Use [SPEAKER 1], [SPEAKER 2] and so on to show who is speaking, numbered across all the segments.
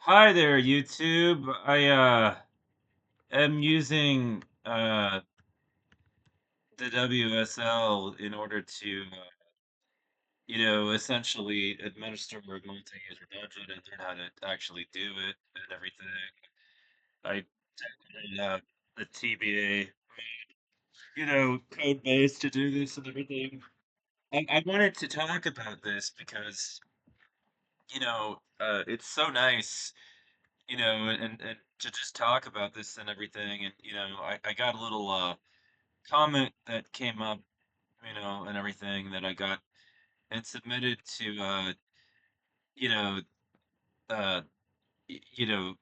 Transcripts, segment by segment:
[SPEAKER 1] Hi there, YouTube. I am using the WSL in order to essentially administer a multi-user dungeon and learn how to actually do it and everything. I downloaded the TBA, code base to do this and everything. I wanted to talk about this because it's so nice, and to just talk about this and everything. And I got a little comment that came up, and everything that I got and submitted to, you know, uh, you know,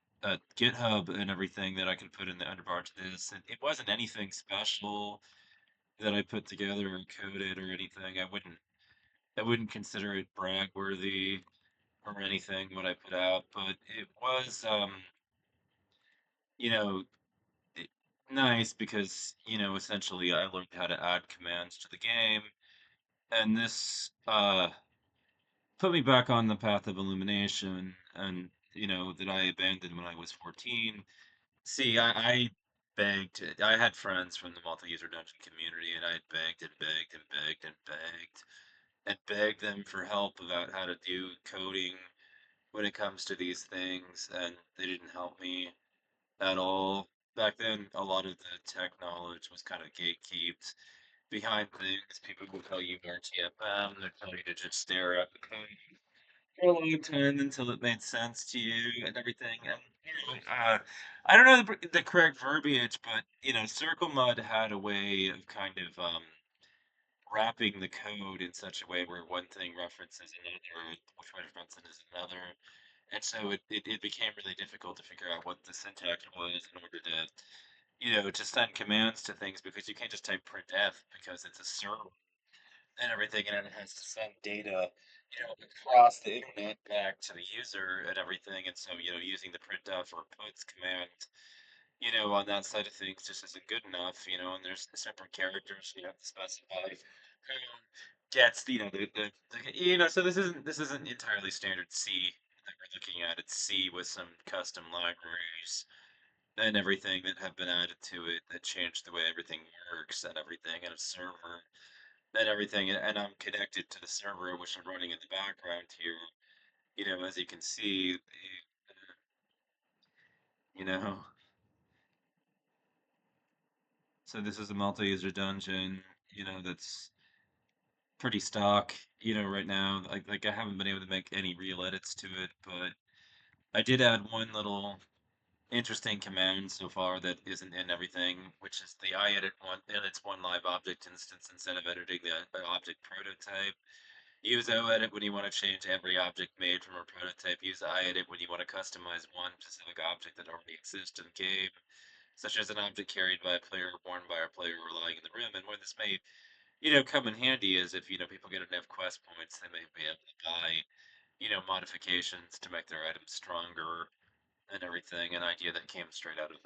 [SPEAKER 1] GitHub and everything that I could put in the underbar to this. And it wasn't anything special that I put together or coded or anything. I wouldn't consider it brag worthy or anything what I put out, but it was, you know, it, nice because essentially I learned how to add commands to the game, and this put me back on the path of illumination, and that I abandoned when I was 14. See, I begged. I had friends from the multi-user dungeon community, and I had begged and begged and begged and begged and begged them for help about how to do coding when it comes to these things, and they didn't help me at all. Back then, a lot of the tech knowledge was kind of gatekept behind things. People would tell you RTFM, they'd tell you to just stare at the code for a long time until it made sense to you and everything. And I don't know the correct verbiage, but Circle Mud had a way of kind of wrapping the code in such a way where one thing references another, which references another, and so it became really difficult to figure out what the syntax was in order to to send commands to things, because you can't just type printf because it's a server and everything, and it has to send data, across the internet back to the user and everything. And so, using the printf or puts command, on that side of things just isn't good enough, and there's separate characters you have to specify who gets, so this isn't entirely standard C that we're looking at. It's C with some custom libraries and everything that have been added to it that change the way everything works and everything, and a server and everything, and I'm connected to the server, which I'm running in the background here. As you can see, you know, so this is a multi-user dungeon, that's pretty stock, right now. Like I haven't been able to make any real edits to it, but I did add one little interesting command so far that isn't in everything, which is the iEdit one, and it's one live object instance instead of editing the object prototype. Use OEdit when you want to change every object made from a prototype. Use iEdit when you want to customize one specific object that already exists in the game, such as an object carried by a player or worn by a player lying in the room. And where this may, come in handy is if, people get enough quest points, they may be able to buy, modifications to make their items stronger and everything. An idea that came straight out of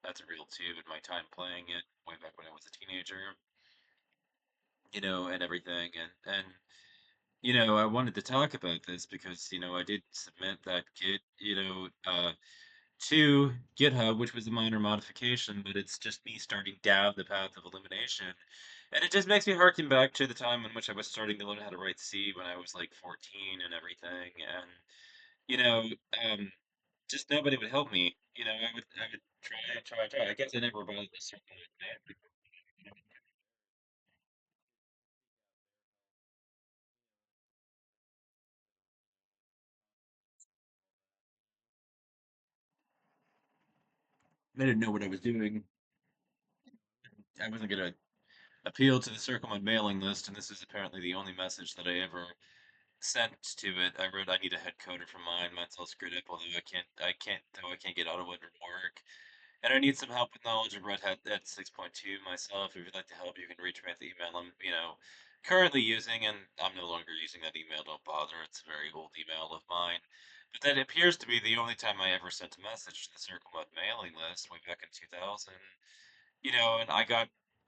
[SPEAKER 1] That's a Real 2 in my time playing it way back when I was a teenager, and everything. And I wanted to talk about this because, I did submit that Git, to GitHub, which was a minor modification, but it's just me starting down the path of elimination. And it just makes me harken back to the time in which I was starting to learn how to write C when I was like 14 and everything. And, you know, um, just nobody would help me. I would try and try and try. I guess I never bothered to circle it. I didn't know what I was doing. I wasn't gonna appeal to the Circle on mailing list, and this is apparently the only message that I ever sent to it. I wrote I need a head coder for mine. Mine's all screwed up, although I can't get AutoWeb to work. And I need some help with knowledge of Red Hat at 6.2 myself. If you'd like to help, you can reach me at the email I'm, currently using, and I'm no longer using that email. Don't bother. It's a very old email of mine. But that appears to be the only time I ever sent a message to the Circle Mud mailing list way back in 2000. And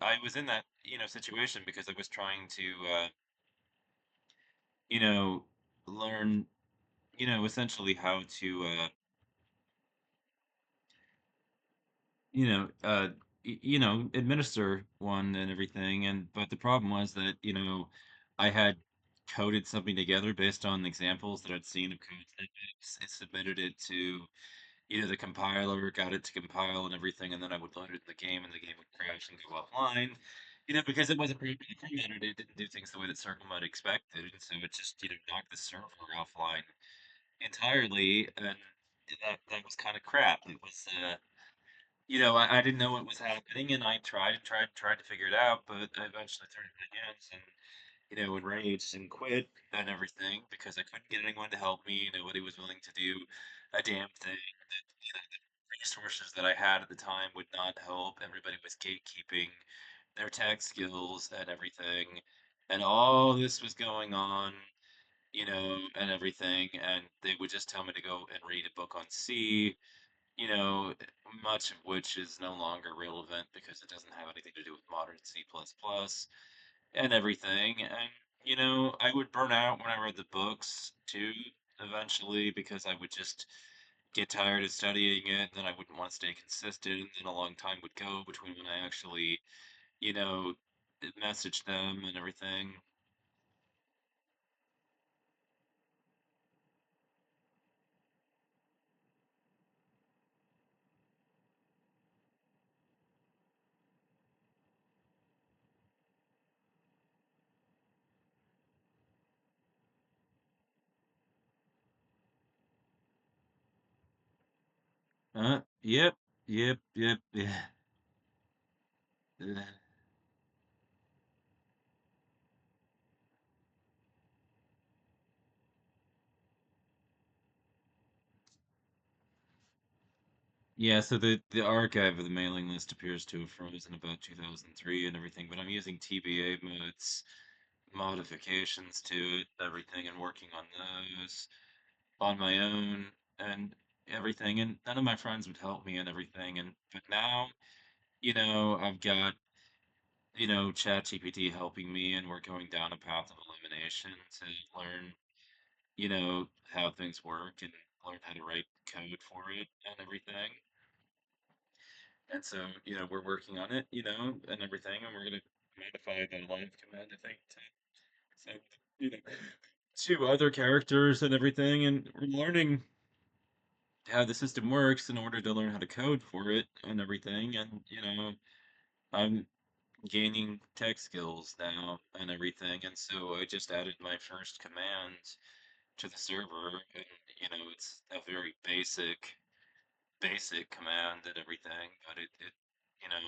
[SPEAKER 1] I was in that, situation because I was trying to, you know, learn, essentially how to, you know, administer one and everything. And but the problem was that, I had coded something together based on examples that I'd seen of code snippets. I submitted it to the compiler, got it to compile and everything, and then I would load it in the game, and the game would crash and go offline. Because it wasn't pre-implemented, it didn't do things the way that Circle might expected, and so it just knocked the server offline entirely, and that was kind of crap. It was I didn't know what was happening, and I tried and tried and tried to figure it out, but I eventually threw it in my hands and, enraged and quit and everything because I couldn't get anyone to help me. Nobody was willing to do a damn thing. The resources that I had at the time would not help. Everybody was gatekeeping their tech skills and everything. And all this was going on, and everything. And they would just tell me to go and read a book on C, you know, much of which is no longer relevant because it doesn't have anything to do with modern C++ and everything. And, I would burn out when I read the books too, eventually, because I would just get tired of studying it, and then I wouldn't want to stay consistent, and then a long time would go between when I actually, you know, messaged them and everything. Yep, yep, yep, yeah. Yeah, so the archive of the mailing list appears to have frozen about 2003 and everything, but I'm using TBA modes, modifications to it, everything, and working on those on my own and everything. And none of my friends would help me and everything. And but now, I've got, ChatGPT helping me, and we're going down a path of elimination to learn, how things work and learn how to write code for it and everything. And so, we're working on it, and everything, and we're gonna modify the live command, I think, to send, you know, to other characters and everything, and we're learning how the system works in order to learn how to code for it and everything, and I'm gaining tech skills now and everything, and so I just added my first command to the server, and it's a very basic command and everything, but it you know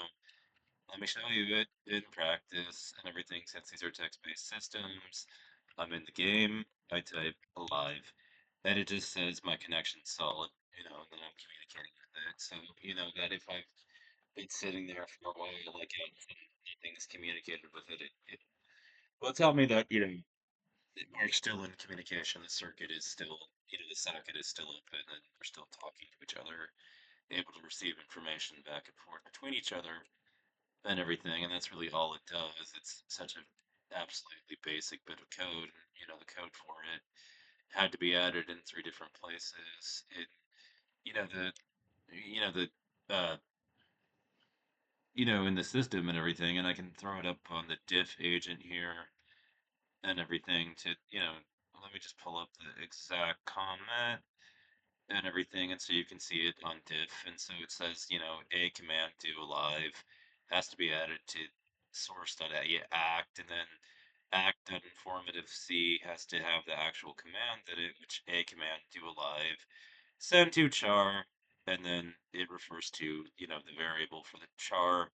[SPEAKER 1] let me show you it in practice and everything. Since these are text-based systems, I'm in the game, I type alive, and it just says my connection's solid, and then I'm communicating with it. So, that if I've been sitting there for a while, like, and nothing's communicated with it, it will tell me that, we're still in communication. The circuit is still, the socket is still open, and we're still talking to each other, able to receive information back and forth between each other and everything, and that's really all it does. It's such an absolutely basic bit of code. The code for it had to be added in three different places. You know, the, the, in the system and everything, and I can throw it up on the diff agent here and everything to, let me just pull up the exact comment and everything, and so you can see it on diff, and so it says, a command do alive has to be added to source.act, and then act.informative c has to have the actual command that it, which a command do alive send to char, and then it refers to, the variable for the char,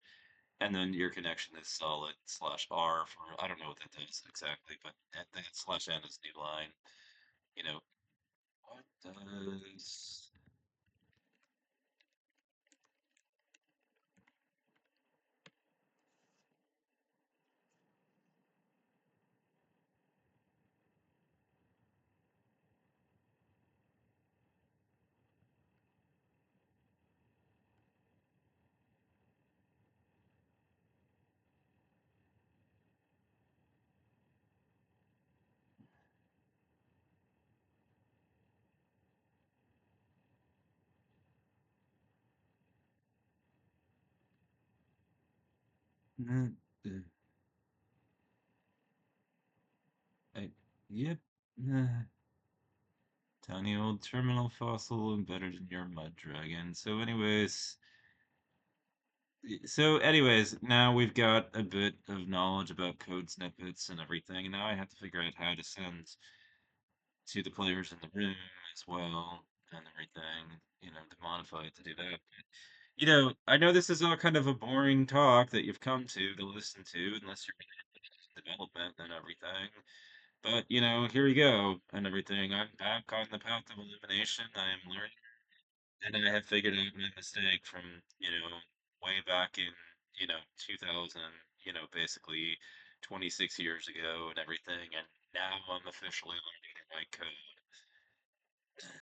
[SPEAKER 1] and then your connection is solid slash r for, I don't know what that does exactly, but then slash n is new line, you know, what does. Mm, I, yep. uh, Tiny old terminal fossil embedded in your mud dragon. So anyways, now we've got a bit of knowledge about code snippets and everything, and now I have to figure out how to send to the players in the room as well and everything, to modify it to do that. I know this is all kind of a boring talk that you've come to listen to, unless you're in development and everything. But, here we go and everything. I'm back on the path of illumination. I am learning, and I have figured out my mistake from, way back in, 2000, basically 26 years ago and everything. And now I'm officially learning to write code.